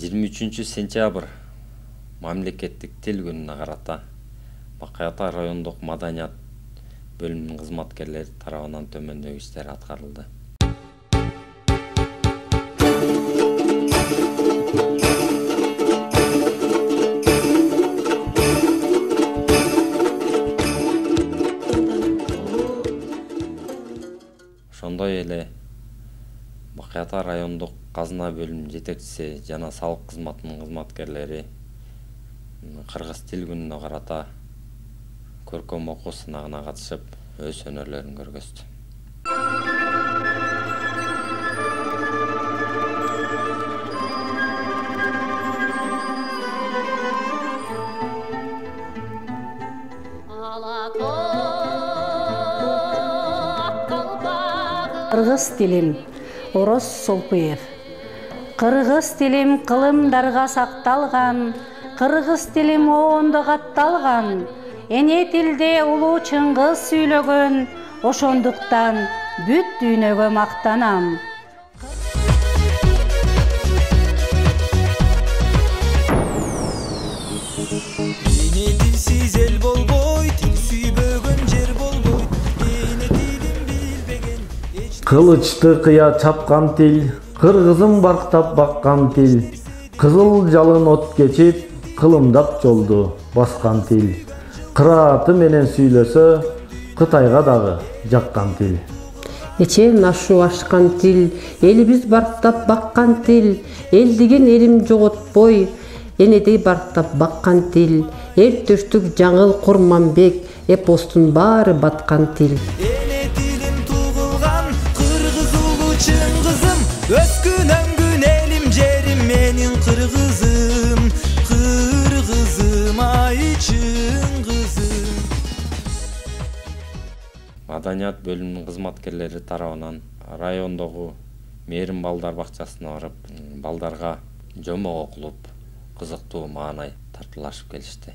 23-сентябрь мамлекеттик тил күнүнө карата Бакай Ата райондук маданият бөлүмүнүн кызматкерлери тарабынан төмөндөгү иштер аткарылды. Ошондой эле Бакай Ата райондук казына бөлүмүнүн жетекчиси жана салык кызматынын кызматкерлери кыргыз тил күнүнө карата көркөм окуу сынагына катышып, өз өнөрлөрүн көргөздү. Кыргыз тилим Ороз Солпуев. Кыргыз тилим кылымдарга сакталган, кыргыз тилим оондо катталган. Эне тилде улуу Чыңгыз сүйлөгөн, ошондуктан бүт дүйнөгө мактанам. Эне тилсиз эл болбой, тил сүйбөгөн жер болбой. Эне тилин билбеген Кылычты кыя чапкан тил, кыргызым барктап баккан тил. Кызыл жалын от кечип, кылымдап жолду баскан тил. Кырааты менен сүйлөсө, Кытайга дагы жаккан тил. Эчен ашу ашкан тил, элибиз барктап баккан тил. Эл деген элим жоготпой, энедей барктап баккан тил. Эл төштүк Жаңыл Курманбек, эпостун баары баткан тил. эне тилим тугулган, кыргыз улуу Чыңгызым. Өскүн өңгүн элим жерим менин кыргызым. Кыргызым ай Чыңгызым. Маданият бөлүмүнүн кызматкерлери тарабынан райондогу Мээрим балдар бакчасына барып, балдарга жомок окулуп, кызыктуу маанай тартуулашып келишти.